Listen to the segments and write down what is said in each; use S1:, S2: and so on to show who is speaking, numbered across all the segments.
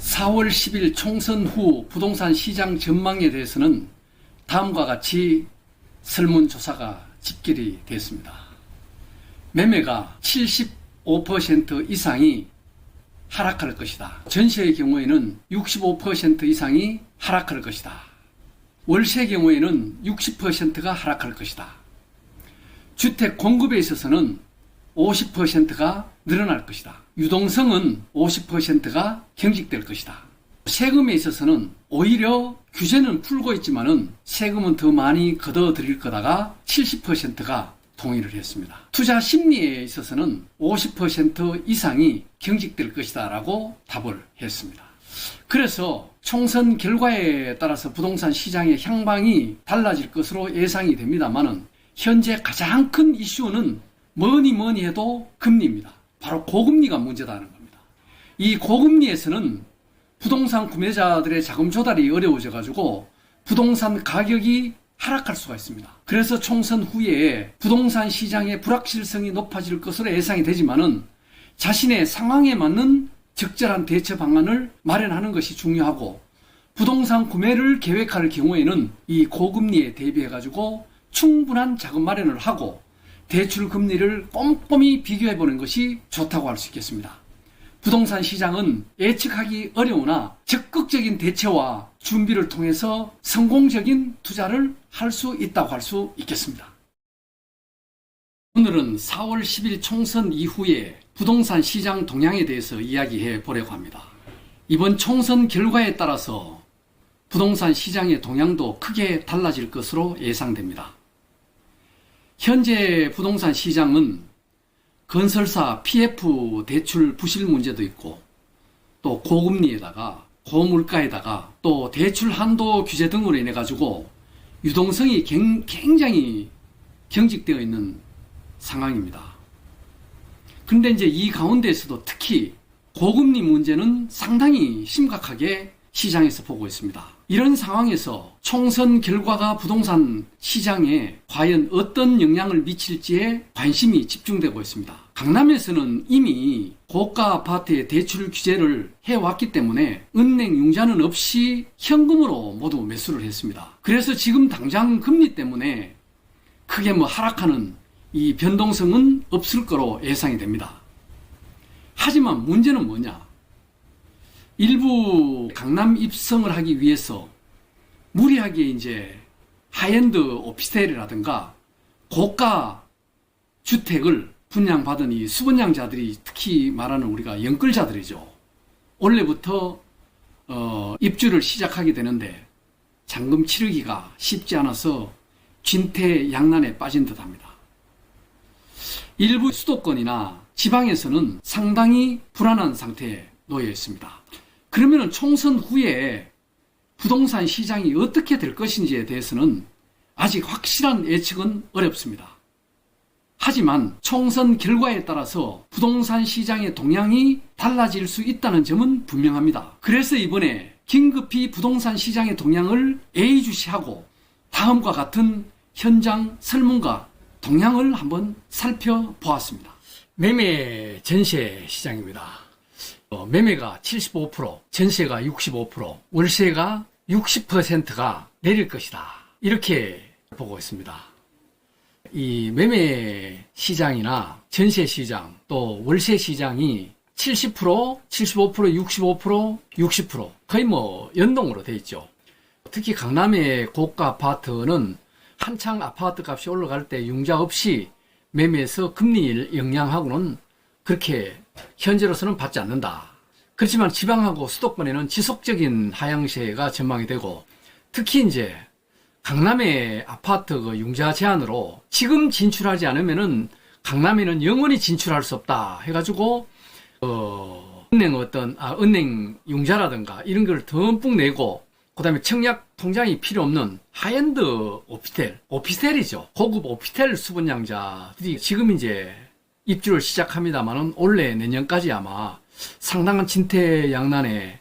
S1: 4월 10일 총선 후 부동산 시장 전망에 대해서는 다음과 같이 설문조사가 집계이 됐습니다. 매매가 75% 이상이 하락할 것이다. 전세의 경우에는 65% 이상이 하락할 것이다. 월세의 경우에는 60%가 하락할 것이다. 주택 공급에 있어서는 50%가 늘어날 것이다. 유동성은 50%가 경직될 것이다. 세금에 있어서는 오히려 규제는 풀고 있지만은 세금은 더 많이 걷어들일 거다가 70%가 동의를 했습니다. 투자 심리에 있어서는 50% 이상이 경직될 것이다 라고 답을 했습니다. 그래서 총선 결과에 따라서 부동산 시장의 향방이 달라질 것으로 예상이 됩니다만은 현재 가장 큰 이슈는 뭐니 해도 금리입니다. 바로 고금리가 문제다는 겁니다. 이 고금리에서는 부동산 구매자들의 자금 조달이 어려워져 가지고 부동산 가격이 하락할 수가 있습니다. 그래서 총선 후에 부동산 시장의 불확실성이 높아질 것으로 예상이 되지만은 자신의 상황에 맞는 적절한 대처 방안을 마련하는 것이 중요하고, 부동산 구매를 계획할 경우에는 이 고금리에 대비해 가지고 충분한 자금 마련을 하고 대출 금리를 꼼꼼히 비교해 보는 것이 좋다고 할 수 있겠습니다. 부동산 시장은 예측하기 어려우나 적극적인 대처와 준비를 통해서 성공적인 투자를 할 수 있다고 할 수 있겠습니다. 오늘은 4월 10일 총선 이후에 부동산 시장 동향에 대해서 이야기해 보려고 합니다. 이번 총선 결과에 따라서 부동산 시장의 동향도 크게 달라질 것으로 예상됩니다. 현재 부동산 시장은 건설사 PF 대출 부실 문제도 있고, 또 고금리에다가 고물가에다가 또 대출 한도 규제 등으로 인해 가지고 유동성이 굉장히 경직되어 있는 상황입니다. 그런데 이제 이 가운데에서도 특히 고금리 문제는 상당히 심각하게 시장에서 보고 있습니다. 이런 상황에서 총선 결과가 부동산 시장에 과연 어떤 영향을 미칠지에 관심이 집중되고 있습니다. 강남에서는 이미 고가 아파트의 대출 규제를 해왔기 때문에 은행 융자는 없이 현금으로 모두 매수를 했습니다. 그래서 지금 당장 금리 때문에 크게 하락하는 이 변동성은 없을 거로 예상이 됩니다. 하지만 문제는 뭐냐? 일부 강남 입성을 하기 위해서 무리하게 이제 하이엔드 오피스텔이라든가 고가 주택을 분양받은 이 수분양자들이, 특히 말하는 우리가 연끌자들이죠. 원래부터 입주를 시작하게 되는데 잔금 치르기가 쉽지 않아서 진퇴양난에 빠진 듯합니다. 일부 수도권이나 지방에서는 상당히 불안한 상태에 놓여 있습니다. 그러면 총선 후에 부동산 시장이 어떻게 될 것인지에 대해서는 아직 확실한 예측은 어렵습니다. 하지만 총선 결과에 따라서 부동산 시장의 동향이 달라질 수 있다는 점은 분명합니다. 그래서 이번에 긴급히 부동산 시장의 동향을 예의주시하고 다음과 같은 현장 설문과 동향을 한번 살펴보았습니다. 매매 전세 시장입니다. 매매가 75%, 전세가 65%, 월세가 60%가 내릴 것이다, 이렇게 보고 있습니다. 이 매매 시장이나 전세 시장 또 월세 시장이 70%, 75%, 65%, 60% 거의 연동으로 돼 있죠. 특히 강남의 고가 아파트는 한창 아파트 값이 올라갈 때 융자 없이 매매해서 금리 영향하고는 그렇게 현재로서는 받지 않는다. 그렇지만 지방하고 수도권에는 지속적인 하향세가 전망이 되고, 특히 이제 강남의 아파트 융자 제한으로 지금 진출하지 않으면은 강남에는 영원히 진출할 수 없다 해가지고 은행 융자라든가 이런 걸 듬뿍 내고, 그 다음에 청약 통장이 필요 없는 하이엔드 오피스텔이죠. 고급 오피스텔 수분양자들이 지금 이제 입주를 시작합니다만은 올해 내년까지 아마 상당한 진퇴양난에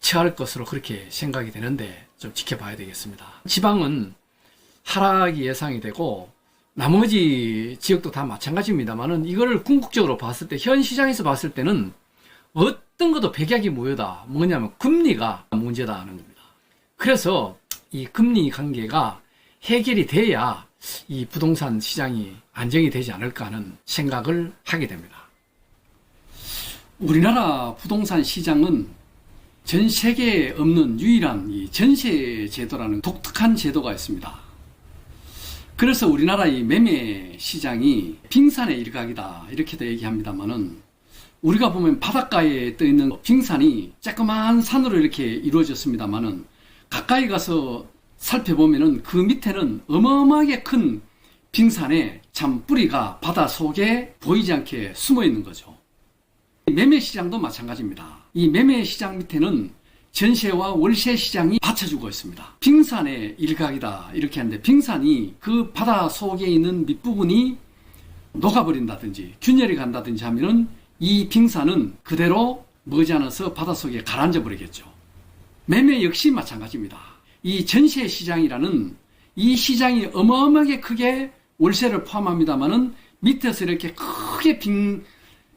S1: 처할 것으로 그렇게 생각이 되는데 좀 지켜봐야 되겠습니다. 지방은 하락이 예상이 되고 나머지 지역도 다 마찬가지입니다만은 이거를 궁극적으로 봤을 때, 현 시장에서 봤을 때는 어떤 것도 백약이 무효다. 뭐냐면 금리가 문제다 하는 겁니다. 그래서 이 금리 관계가 해결이 돼야 이 부동산 시장이 안정이 되지 않을까 하는 생각을 하게 됩니다. 우리나라 부동산 시장은 전 세계에 없는 유일한 이 전세 제도라는 독특한 제도가 있습니다. 그래서 우리나라 이 매매 시장이 빙산의 일각이다 이렇게도 얘기합니다만은, 우리가 보면 바닷가에 떠 있는 빙산이 조그마한 산으로 이렇게 이루어졌습니다만은 가까이 가서 살펴보면은 그 밑에는 어마어마하게 큰 빙산에 참 뿌리가 바다 속에 보이지 않게 숨어 있는 거죠. 매매 시장도 마찬가지입니다. 이 매매 시장 밑에는 전세와 월세 시장이 받쳐주고 있습니다. 빙산의 일각이다 이렇게 하는데, 빙산이 그 바다 속에 있는 밑부분이 녹아버린다든지 균열이 간다든지 하면은 이 빙산은 그대로 머지않아서 바닷속에 가라앉아 버리겠죠. 매매 역시 마찬가지입니다. 이 전세 시장이라는 이 시장이 어마어마하게 크게 월세를 포함합니다만은 밑에서 이렇게 크게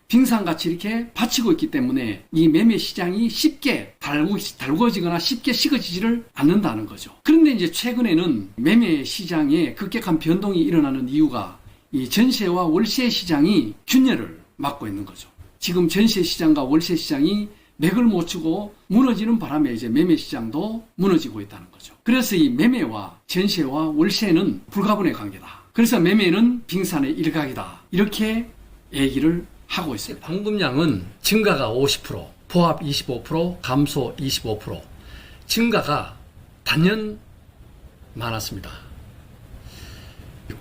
S1: 빙산같이 이렇게 받치고 있기 때문에 이 매매 시장이 쉽게 달궈지거나 쉽게 식어지지를 않는다는 거죠. 그런데 이제 최근에는 매매 시장에 급격한 변동이 일어나는 이유가 이 전세와 월세 시장이 균열을 맞고 있는 거죠. 지금 전세 시장과 월세 시장이 맥을 못 추고 무너지는 바람에 이제 매매 시장도 무너지고 있다는 거죠. 그래서 이 매매와 전세와 월세는 불가분의 관계다. 그래서 매매는 빙산의 일각이다. 이렇게 얘기를 하고 있습니다. 공급량은 증가가 50%, 포합 25%, 감소 25%, 증가가 단연 많았습니다.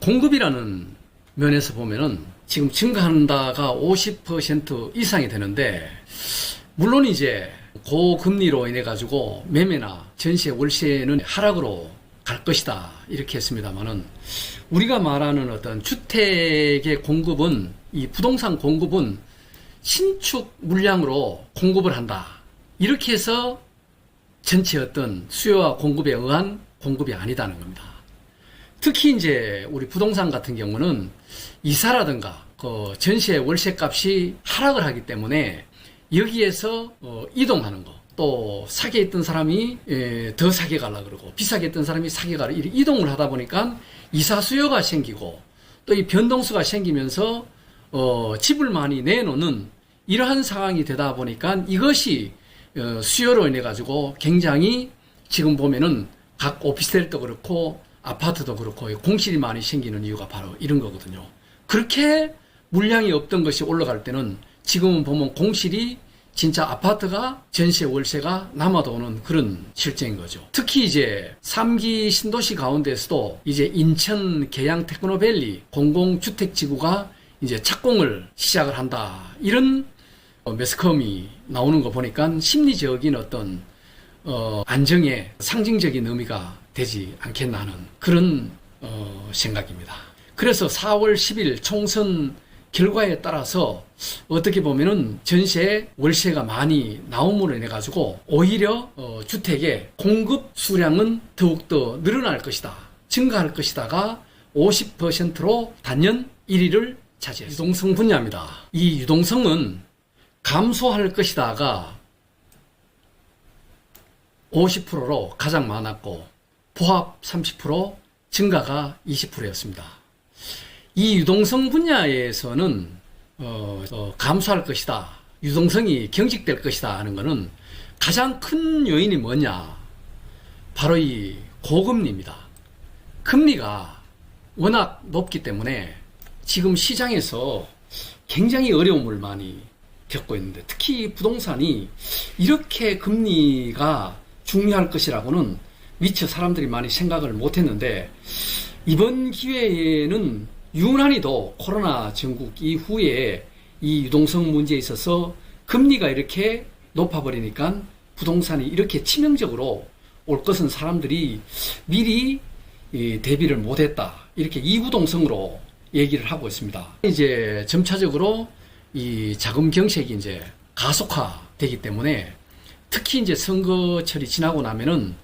S1: 공급이라는 면에서 보면은 지금 증가한다가 50% 이상이 되는데, 물론 이제 고금리로 인해 가지고 매매나 전세, 월세는 하락으로 갈 것이다 이렇게 했습니다만은, 우리가 말하는 어떤 주택의 공급은, 이 부동산 공급은 신축 물량으로 공급을 한다 이렇게 해서 전체 어떤 수요와 공급에 의한 공급이 아니다는 겁니다. 특히 이제 우리 부동산 같은 경우는 이사라든가 그 전세 월세 값이 하락을 하기 때문에 여기에서 이동하는 거, 또 사게 있던 사람이 더 사게 가려고 그러고 비싸게 했던 사람이 사게 가려 이동을 하다 보니까 이사 수요가 생기고 또 이 변동수가 생기면서 집을 많이 내놓는 이러한 상황이 되다 보니까 이것이 수요로 인해 가지고 굉장히 지금 보면은 각 오피스텔도 그렇고 아파트도 그렇고 공실이 많이 생기는 이유가 바로 이런 거거든요. 그렇게 물량이 없던 것이 올라갈 때는 지금은 보면 공실이 진짜 아파트가 전세 월세가 남아도는 그런 실정인 거죠. 특히 이제 3기 신도시 가운데서도 이제 인천 계양 테크노밸리 공공주택지구가 이제 착공을 시작을 한다 이런 매스컴이 나오는 거 보니까 심리적인 어떤 안정의 상징적인 의미가 되지 않겠나 하는 그런 생각입니다. 그래서 4월 10일 총선 결과에 따라서 어떻게 보면은 전세 월세가 많이 나옴으로 인해 가지고 오히려 주택의 공급 수량은 더욱더 늘어날 것이다, 증가할 것이다가 50%로 단연 1위를 차지했습니다. 유동성 분야입니다. 이 유동성은 감소할 것이다가 50%로 가장 많았고 포합 30%, 증가가 20%였습니다. 이 유동성 분야에서는 감소할 것이다, 유동성이 경직될 것이다 하는 것은 가장 큰 요인이 뭐냐, 바로 이 고금리입니다. 금리가 워낙 높기 때문에 지금 시장에서 굉장히 어려움을 많이 겪고 있는데, 특히 부동산이 이렇게 금리가 중요할 것이라고는 미처 사람들이 많이 생각을 못했는데, 이번 기회에는 유난히도 코로나 전국 이후에 이 유동성 문제에 있어서 금리가 이렇게 높아버리니까 부동산이 이렇게 치명적으로 올 것은 사람들이 미리 대비를 못했다, 이렇게 이구동성으로 얘기를 하고 있습니다. 이제 점차적으로 이 자금 경색이 이제 가속화되기 때문에 특히 이제 선거철이 지나고 나면은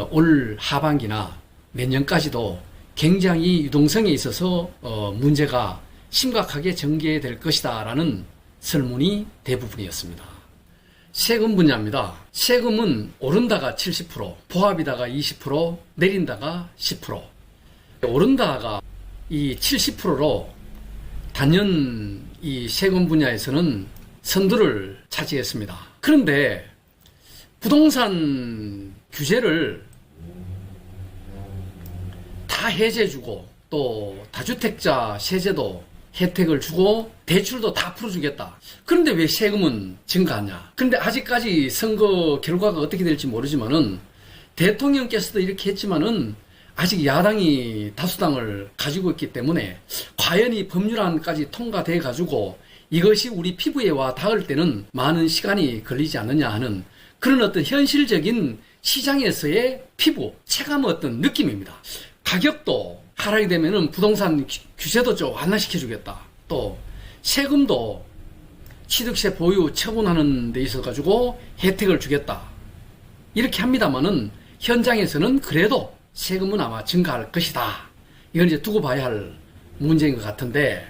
S1: 올 하반기나 내년까지도 굉장히 유동성에 있어서 문제가 심각하게 전개될 것이다 라는 설문이 대부분이었습니다. 세금 분야입니다. 세금은 오른다가 70%, 보합이다가 20%, 내린다가 10%. 오른다가 이 70%로 단연 이 세금 분야에서는 선두를 차지했습니다. 그런데 부동산 규제를 다 해제해주고 또 다주택자 세제도 혜택을 주고 대출도 다 풀어주겠다. 그런데 왜 세금은 증가하냐? 근데 아직까지 선거 결과가 어떻게 될지 모르지만은 대통령께서도 이렇게 했지만은 아직 야당이 다수당을 가지고 있기 때문에 과연 이 법률안까지 통과돼 가지고 이것이 우리 피부에 와 닿을 때는 많은 시간이 걸리지 않느냐 하는 그런 어떤 현실적인 시장에서의 피부 체감 어떤 느낌입니다. 가격도 하락이 되면은 부동산 규제도 좀 완화시켜 주겠다. 또 세금도 취득세 보유 처분하는 데 있어 가지고 혜택을 주겠다. 이렇게 합니다만은 현장에서는 그래도 세금은 아마 증가할 것이다. 이건 이제 두고 봐야 할 문제인 것 같은데,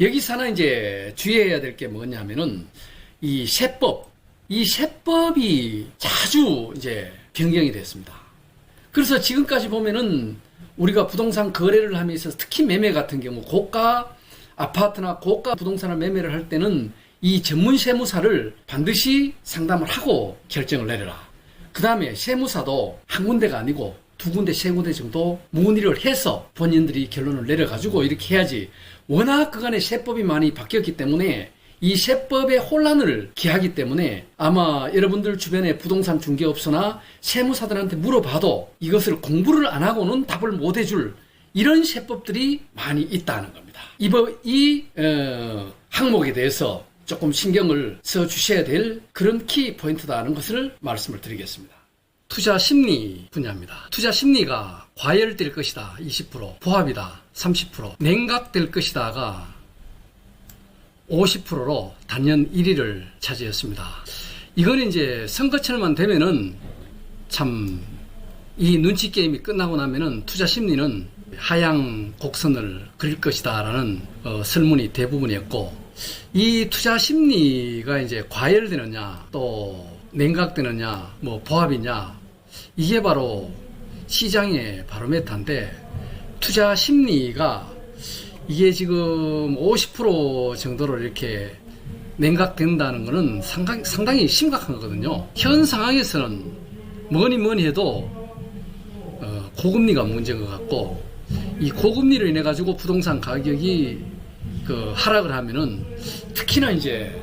S1: 여기서 하나 이제 주의해야 될 게 뭐냐면은 이 세법이 자주 이제 변경이 됐습니다. 그래서 지금까지 보면은 우리가 부동산 거래를 하면서 특히 매매 같은 경우 고가 아파트나 고가 부동산을 매매를 할 때는 이 전문 세무사를 반드시 상담을 하고 결정을 내려라. 그 다음에 세무사도 한 군데가 아니고 두 군데, 세 군데 정도 문의를 해서 본인들이 결론을 내려가지고 이렇게 해야지. 워낙 그간에 세법이 많이 바뀌었기 때문에 이 세법의 혼란을 기하기 때문에 아마 여러분들 주변에 부동산 중개업소나 세무사들한테 물어봐도 이것을 공부를 안 하고는 답을 못 해줄 이런 세법들이 많이 있다는 겁니다. 이 항목에 대해서 조금 신경을 써주셔야 될 그런 키 포인트다는 것을 말씀을 드리겠습니다. 투자 심리 분야입니다. 투자 심리가 과열될 것이다 20%, 보합이다 30%, 냉각될 것이다가 50%로 단연 1위를 차지했습니다. 이거는 이제 선거철만 되면은 참 이 눈치 게임이 끝나고 나면은 투자 심리는 하향 곡선을 그릴 것이다라는 설문이 대부분이었고, 이 투자 심리가 이제 과열되느냐 또 냉각되느냐 뭐 보합이냐, 이게 바로 시장의 바로메타인데, 투자 심리가 이게 지금 50% 정도로 이렇게 냉각된다는 것은 상당히 심각한 거거든요. 현 상황에서는 뭐니 해도 고금리가 문제인 것 같고, 이 고금리로 인해 가지고 부동산 가격이 하락을 하면은 특히나 이제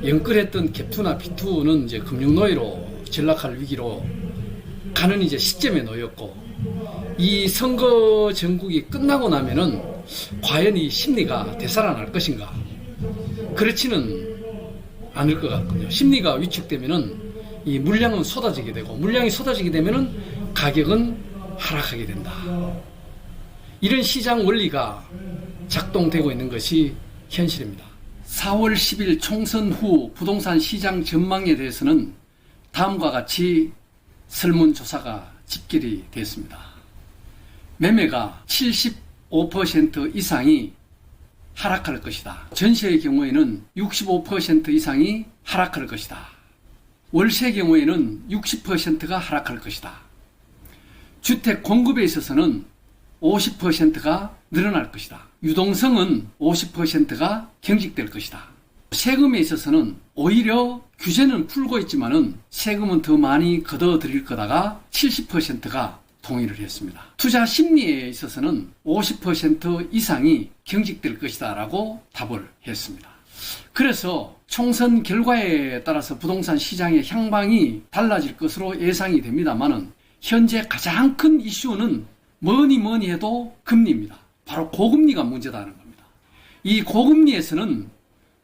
S1: 연끌했던 갭2나 B2는 이제 금융노예로 전락할 위기로 가는 이제 시점에 놓였고, 이 선거 전국이 끝나고 나면은 과연 이 심리가 되살아날 것인가? 그렇지는 않을 것 같거든요. 심리가 위축되면은 이 물량은 쏟아지게 되고, 물량이 쏟아지게 되면은 가격은 하락하게 된다. 이런 시장 원리가 작동되고 있는 것이 현실입니다. 4월 10일 총선 후 부동산 시장 전망에 대해서는 다음과 같이 설문조사가 집계이 됐습니다. 매매가 75% 이상이 하락할 것이다. 전세의 경우에는 65% 이상이 하락할 것이다. 월세의 경우에는 60%가 하락할 것이다. 주택 공급에 있어서는 50%가 늘어날 것이다. 유동성은 50%가 경직될 것이다. 세금에 있어서는 오히려 규제는 풀고 있지만은 세금은 더 많이 걷어들일 거다가 70%가 동의를 했습니다. 투자 심리에 있어서는 50% 이상이 경직될 것이다 라고 답을 했습니다. 그래서 총선 결과에 따라서 부동산 시장의 향방이 달라질 것으로 예상이 됩니다만은, 현재 가장 큰 이슈는 뭐니 해도 금리입니다. 바로 고금리가 문제다는 겁니다. 이 고금리에서는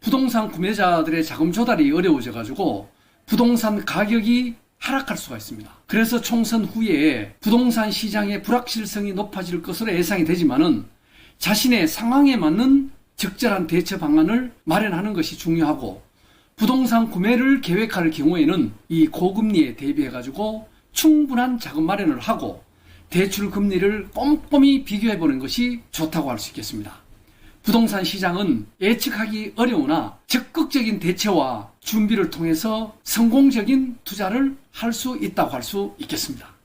S1: 부동산 구매자들의 자금 조달이 어려워져 가지고 부동산 가격이 하락할 수가 있습니다. 그래서 총선 후에 부동산 시장의 불확실성이 높아질 것으로 예상이 되지만은, 자신의 상황에 맞는 적절한 대처 방안을 마련하는 것이 중요하고, 부동산 구매를 계획할 경우에는 이 고금리에 대비해 가지고 충분한 자금 마련을 하고 대출 금리를 꼼꼼히 비교해 보는 것이 좋다고 할 수 있겠습니다. 부동산 시장은 예측하기 어려우나 적극적인 대처와 준비를 통해서 성공적인 투자를 할 수 있다고 할 수 있겠습니다.